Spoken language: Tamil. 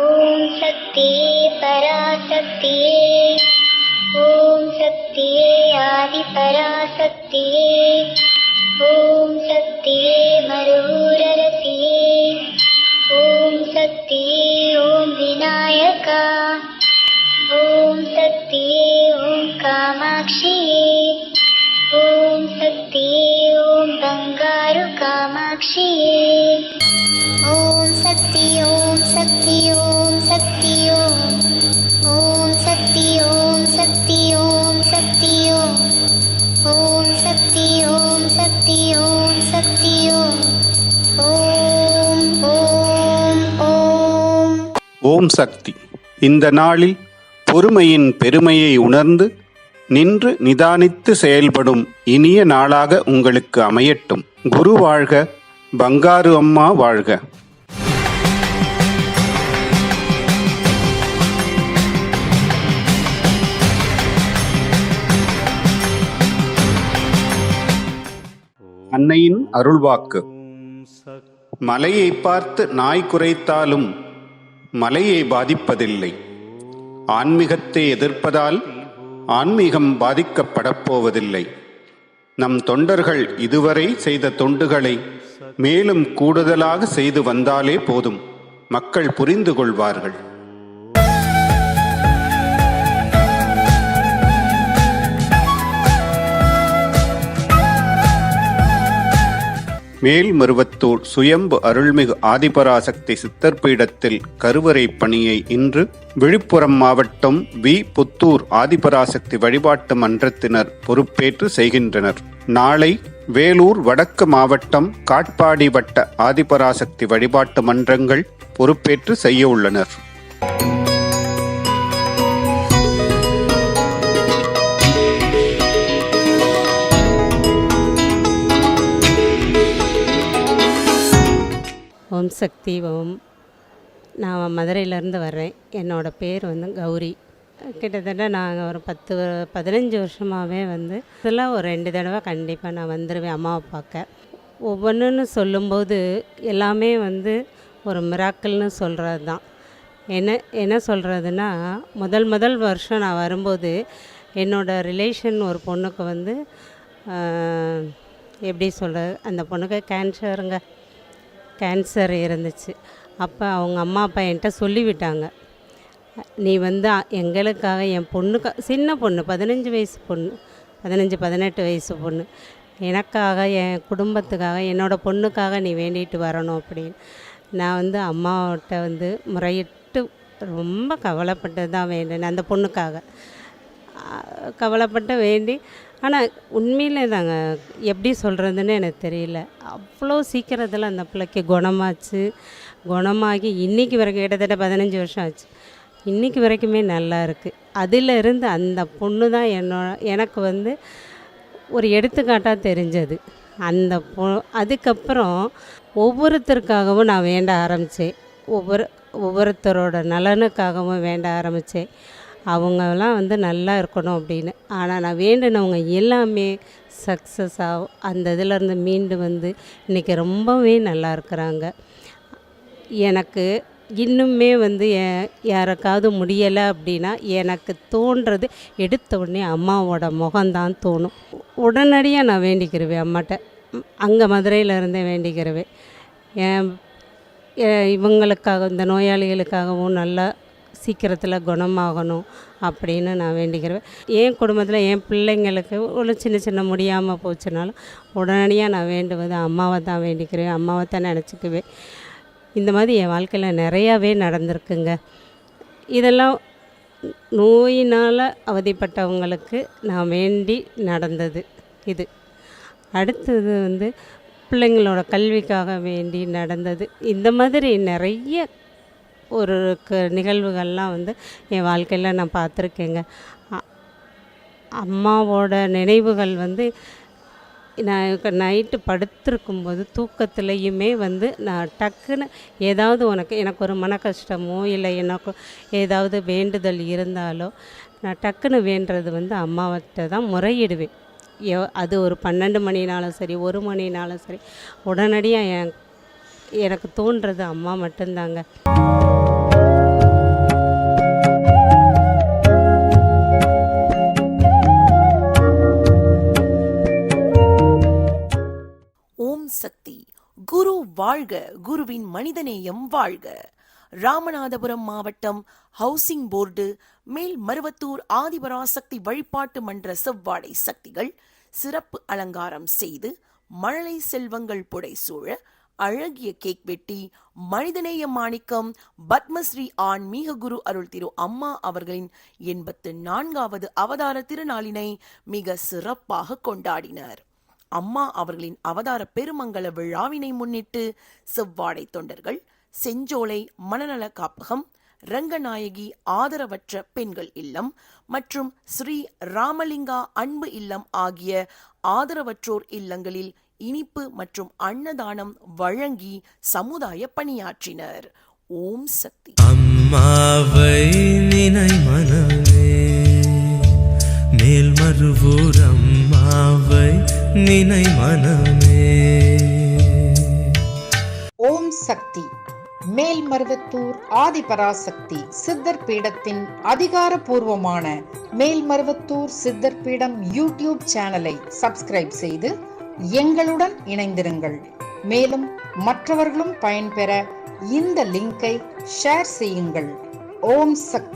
ஓம் சக்தியே பராசக்தியே, ஓம் சக்தியே ஆதி பராசக்தியே, ஓம் சக்தியே மருரரசியே, ஓம் சக்தியே ஓம் விநாயகா, ஓம் சக்தியே ஓம் காமாட்சியே, ஓம் சக்தியே ஓம் பங்காரு காமாட்சியே. ஓம் சக்தி ஓம் சக்தி ஓம் சக்தி ஓம், ஓம் சக்தி ஓம் சக்தி ஓம் சக்தி ஓம், ஓம் சக்தி ஓம் சக்தி ஓம் சக்தி ஓம், ஓம் ஓம் ஓம். ஓம் சக்தி. இந்த நாளில் பொறுமையின் பெருமையை உணர்ந்து நின்று நிதானித்து செயல்படும் இனிய நாளாக உங்களுக்கு அமையட்டும். குரு வாழ்க, பங்காரு அம்மா வாழ்க. அன்னையின் அருள்வாக்கு. மலையை பார்த்து நாய் குரைத்தாலும் மலையை பாதிப்பதில்லை. ஆன்மீகத்தை எதிர்ப்பதால் ஆன்மீகம் பாதிக்கப்படப் போவதில்லை. நம் தொண்டர்கள் இதுவரை செய்த தொண்டுகளை மேலும் கூடுதலாக செய்து வந்தாலே போதும், மக்கள் புரிந்து கொள்வார்கள். மேல்மருவத்தூர் சுயம்பு அருள்மிகு ஆதிபராசக்தி சித்தர்பீடத்தில் கருவறை பணியை இன்று விழுப்புரம் மாவட்டம் வி. புத்தூர் ஆதிபராசக்தி வழிபாட்டு மன்றத்தினர் பொறுப்பேற்று செய்கின்றனர். நாளை வேலூர் வடக்கு மாவட்டம் காட்பாடி வட்ட ஆதிபராசக்தி வழிபாட்டு மன்றங்கள் பொறுப்பேற்று செய்ய உள்ளனர். ஓம் சக்தி ஓம். நான் மதுரையிலேருந்து வர்றேன். என்னோடய பேர் கௌரி. கிட்டத்தட்ட நாங்கள் ஒரு 15 வருஷமாகவே இதெல்லாம் ஒரு 2 தடவை கண்டிப்பாக நான் வந்துடுவேன் அம்மாவை பார்க்க. ஒவ்வொன்றுன்னு சொல்லும்போது எல்லாமே ஒரு மிராக்கிள்னு சொல்கிறது தான். என்ன சொல்கிறதுனா, முதல் வருஷம் நான் வரும்போது என்னோடய ரிலேஷன் ஒரு பொண்ணுக்கு எப்படி சொல்கிறது, அந்த பொண்ணுக்கு கேன்சர் இருந்துச்சு. அப்போ அவங்க அம்மா அப்பா என்கிட்ட சொல்லிவிட்டாங்க, நீ எங்களுக்காக, என் பொண்ணுக்காக, சின்ன பொண்ணு 15 வயசு பொண்ணு, 18 வயசு பொண்ணு, எனக்காக, என் குடும்பத்துக்காக, என்னோடய பொண்ணுக்காக நீ வேண்டிட்டு வரணும் அப்படின்னு. நான் அம்மாவிட்ட முறையிட்டு ரொம்ப கவலைப்பட்டு தான் வேண்டினேன் அந்த பொண்ணுக்காக. கவலைப்பட்டு வேண்டி, ஆனால் உண்மையிலே தாங்க எப்படி சொல்கிறதுன்னு எனக்கு தெரியல. அவ்வளோ சீக்கிரத்தில் அந்த பிள்ளைக்கு குணமாகி இன்றைக்கி வரைக்கும் கிட்டத்தட்ட 15 வருஷம் ஆச்சு. இன்றைக்கி வரைக்குமே நல்லா இருக்குது. அதிலிருந்து அந்த பொண்ணு தான் எனக்கு ஒரு எடுத்துக்காட்டாக தெரிஞ்சது. அதுக்கப்புறம் ஒவ்வொருத்தருக்காகவும் நான் வேண்ட ஆரம்பித்தேன். ஒவ்வொருத்தரோட நலனுக்காகவும் வேண்ட ஆரம்பித்தேன். அவங்கெல்லாம் நல்லா இருக்கணும் அப்படின்னு. ஆனால் நான் வேண்டினவங்க எல்லாமே சக்ஸஸ் ஆகும். அந்த இதிலேருந்து மீண்டு இன்றைக்கி ரொம்பவே நல்லா இருக்கிறாங்க. எனக்கு இன்னுமே யாருக்காவது முடியலை அப்படின்னா எனக்கு தோன்றது எடுத்த உடனே அம்மாவோட முகம்தான் தோணும். உடனடியாக நான் வேண்டிக்கிறவேன் அம்மாட்ட. அங்கே மதுரையில் இருந்தே வேண்டிக்கிறவேன். இவங்களுக்காக, இந்த நோயாளிகளுக்காகவும் நல்லா சீக்கிரத்தில் குணமாகணும் அப்படின்னு நான் வேண்டிக்கிறேன். என் குடும்பத்தில் என் பிள்ளைங்களுக்கு ஒரு சின்ன முடியாமல் போச்சுனாலும் உடனடியாக நான் வேண்டுவது அம்மாவை தான் வேண்டிக்கிறேன், அம்மாவை தான் நினச்சிக்குவேன். இந்த மாதிரி என் வாழ்க்கையில் நிறையாவே நடந்திருக்குங்க. இதெல்லாம் நோயினால் அவதிப்பட்டவங்களுக்கு நான் வேண்டி நடந்தது இது. அடுத்தது பிள்ளைங்களோட கல்விக்காக வேண்டி நடந்தது. இந்த மாதிரி நிறைய நிகழ்வுகள்லாம் என் வாழ்க்கையில் நான் பார்த்துருக்கேங்க. அம்மாவோட நினைவுகள் நான் நைட்டு படுத்திருக்கும்போது தூக்கத்துலேயுமே நான் டக்குன்னு ஏதாவது எனக்கு ஒரு மன கஷ்டமோ இல்லை எனக்கு ஏதாவது வேண்டுதல் இருந்தாலோ நான் டக்குன்னு வேண்டுறது அம்மாவர்கிட்ட தான் முறையிடுவேன். அது ஒரு 12 மணினாலும் சரி, 1 மணினாலும் சரி, உடனடியாக எனக்கு தோன்றது அம்மா மட்டும்தாங்க. வாழ்க, குருவின் மனிதநேயம் வாழ்க. ராமநாதபுரம் மாவட்டம் ஹவுசிங் போர்டு மேல்மருவத்தூர் ஆதிபராசக்தி வழிபாட்டு மன்ற செவ்வாடை சக்திகள் சிறப்பு அலங்காரம் செய்து மழலை செல்வங்கள் புடைசூழ அழகிய கேக் வெட்டி மனிதநேய மாணிக்கம் பத்மஸ்ரீ ஆன்மீக குரு அருள் திரு அம்மா அவர்களின் 84வது அவதார திருநாளினை மிக சிறப்பாக கொண்டாடினர். அம்மா அவர்களின் அவதார பெருமங்கல விழாவினை முன்னிட்டு செவ்வாடை தொண்டர்கள் செஞ்சோலை மனநல காப்பகம், ரங்கநாயகி ஆதரவற்ற பெண்கள் இல்லம் மற்றும் ஸ்ரீ ராமலிங்கா அன்பு இல்லம் ஆகிய ஆதரவற்றோர் இல்லங்களில் இனிப்பு மற்றும் அன்னதானம் வழங்கி சமுதாய பணியாற்றினர். ஓம் சக்தி. அம்மாவை நினை மனமே, மேல்மருவூர் அம்மாவை நினை மனமே. ஓம் சக்தி. மேல்மருவத்தூர் ஆதிபராசக்தி சித்தர் பீடத்தின் அதிகாரபூர்வமான மேல்மருவத்தூர் சித்தர் பீடம் யூடியூப் சேனலை சப்ஸ்கிரைப் செய்து எங்களுடன் இணைந்திருங்கள். மேலும் மற்றவர்களும் பயன்பெற இந்த லிங்கை ஷேர் செய்யுங்கள். ஓம் சக்தி.